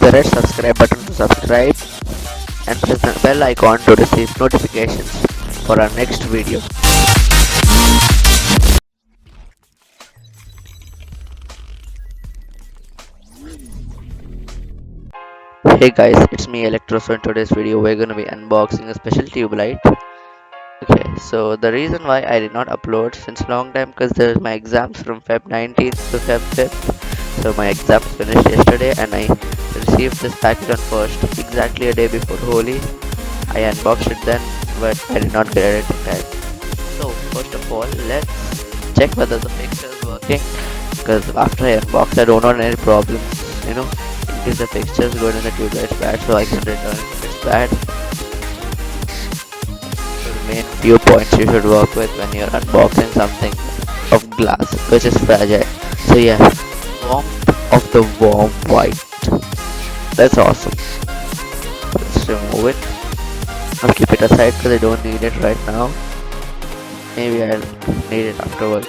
the red subscribe button to subscribe and press the bell icon to receive notifications for our next video. Hey guys, it's me Electro. So in today's video we're gonna be unboxing a special Tubelight. Okay, so the reason why I did not upload since long time because there's my exams from Feb 19th to Feb 5th. So my exams finished yesterday and I received this package on first, exactly a day before Holi. I unboxed it then, but I did not get it in time. So first of all, let's check whether the fixture is working. Because after I unbox, I don't want any problems. You know, in case the fixture is good and the Tubelight bad, so I can return it if it's bad. So the main few points you should work with when you're unboxing something of glass, which is fragile. So yeah, warmth of the warm white. That's awesome. Let's remove it. I'll keep it aside because I don't need it right now. Maybe I'll need it afterwards.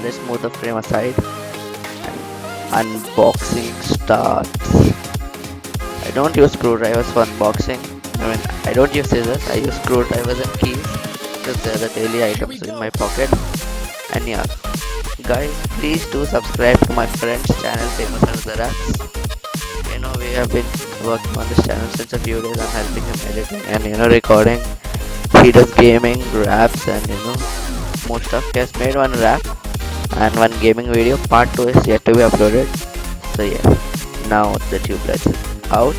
Let's move the frame aside and unboxing starts. I don't use screwdrivers for unboxing. I don't use scissors. I use screwdrivers and keys because they're the daily items in my pocket. And yeah, guys, please do subscribe to my friend's channel, Famous Under the Rats. You know, we have been working on this channel since a few days. I'm helping him editing and recording. He does gaming, raps, and more stuff. He has made one rap and one gaming video. Part 2 is yet to be uploaded. So yeah, now the Tubelight is out.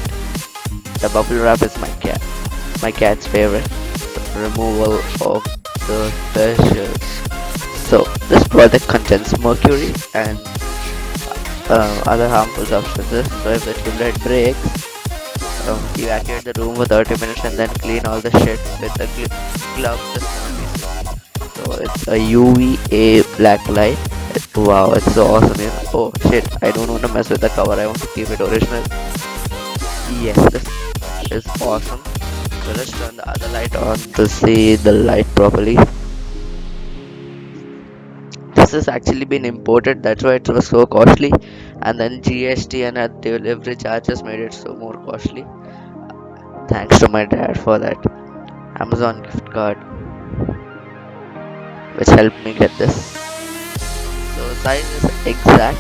The bubble wrap is my cat's favorite. So, removal of the pressure. So this product contains mercury and other harmful substances. So if the Tubelight breaks, evacuate the room for 30 minutes and then clean all the shit with a glove. So it's a UVA black light. Wow, it's so awesome. Oh shit, I don't want to mess with the cover. I want to keep it original. Yes, this is awesome. So let's turn the other light on to see the light properly. This has actually been imported, that's why it was so costly, and then GST and delivery charges made it so more costly. Thanks to my dad for that Amazon gift card, which helped me get this. So size is exact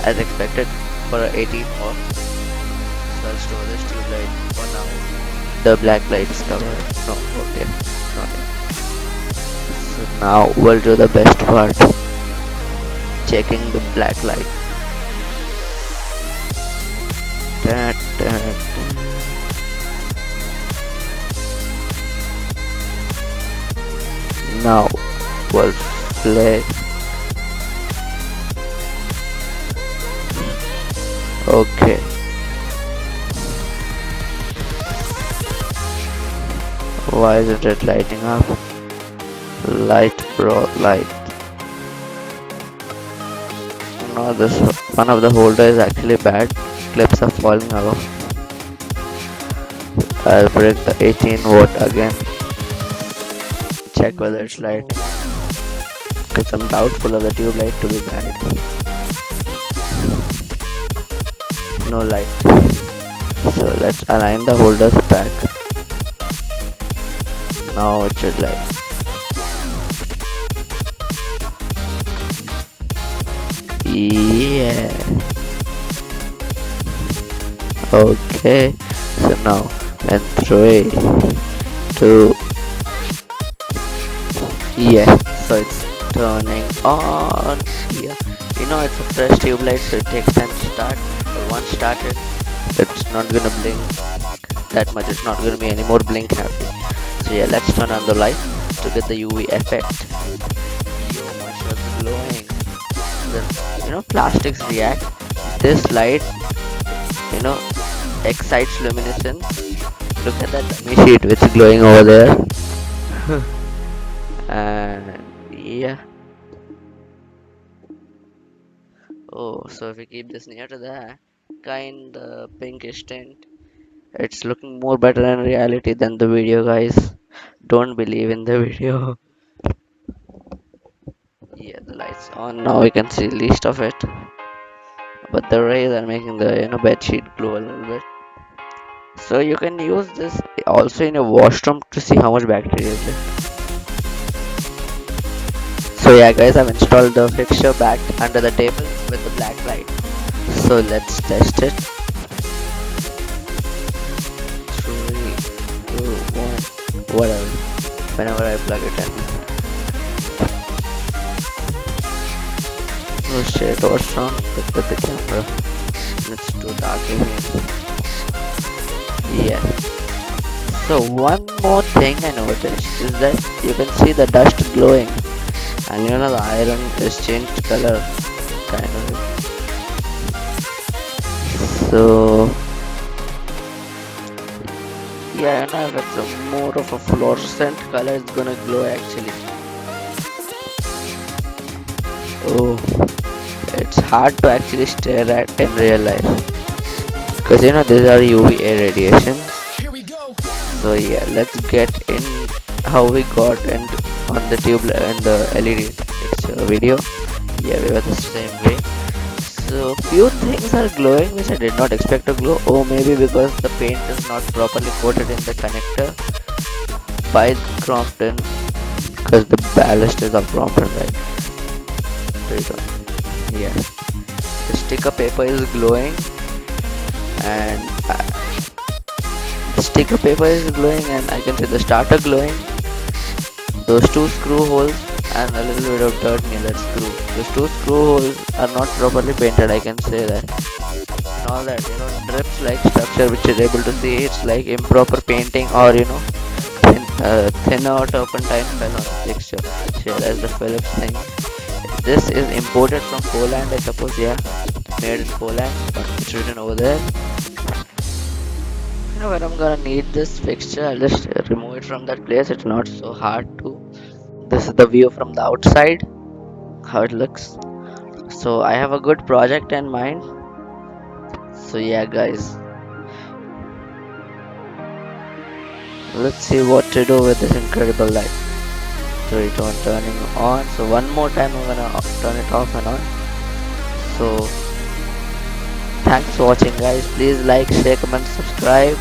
as expected for a 18 watt. So I'll store this Tubelight for now. The black light is covered. No, okay, not yet. So now we'll do the best part, checking the black light. Dun, dun, dun. Now we'll play. Okay. Why isn't it lighting up? Light, bro, light. No, this one of the holder is actually bad. Clips are falling out. I'll break the 18 watt again. Check whether it's light. Because I'm doubtful of the Tubelight to be bad. No light. So let's align the holders back. Now it should light. Yeah. Okay. So now in 3, 2. Yeah. So it's turning on. Yeah. It's a fresh Tubelight, so it takes time to start. But once started, it's not gonna blink that much. It's not gonna be any more blink happy. So yeah, let's turn on the light to get the UV effect. Yo, my shirt's glowing. Plastics react. This light, excites luminescence. Look at that dummy sheet which is glowing over there. And yeah. Oh, so if we keep this near to that kind of pinkish tint, it's looking more better in reality than the video, guys. Don't believe in the video. Yeah, the lights on now. We can see least of it. but the rays are making the bed sheet glow a little bit. So you can use this also in a washroom to see how much bacteria is there. So yeah guys, I've installed the fixture back under the table with the black light. So let's test it. 3, 2, 1, whatever. Whenever I plug it in. Oh shit, what's wrong with the camera? It's too dark in here. Yeah. So one more thing I noticed is that you can see the dust glowing, and the iron is changed color, kind of. So yeah, if it's more of a fluorescent color, it's gonna glow actually. Oh, it's hard to actually stare at in real life because these are UVA radiations. So yeah, let's get in how we got and on the tube and the LED picture video. Yeah, we were the same way. So few things are glowing which I did not expect to glow. Oh, maybe because the paint is not properly coated in the connector by Crompton, because the ballast is of Crompton, right? Yeah, the sticker paper is glowing, and the sticker paper is glowing, and I can see the starter glowing. Those two screw holes and a little bit of dirt near that screw. Those two screw holes are not properly painted, I can say that. And all that, drips like structure which is able to see, it's like improper painting, or thinner turpentine fell on the fixture. Here as the Phillips thing. This is imported from Poland, I suppose. Yeah, made in Poland, but it's written over there. When I'm gonna need this fixture, I'll just remove it from that place. It's not so hard to. This is the view from the outside, how it looks. So I have a good project in mind. So yeah guys, let's see what to do with this incredible light. So it on turning on. So one more time I'm gonna turn it off and on. So thanks for watching guys. Please like, share, comment, subscribe,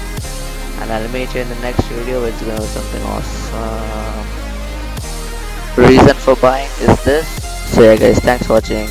and I'll meet you in the next video. It's gonna be something awesome. Reason for buying is this. So yeah guys, thanks for watching.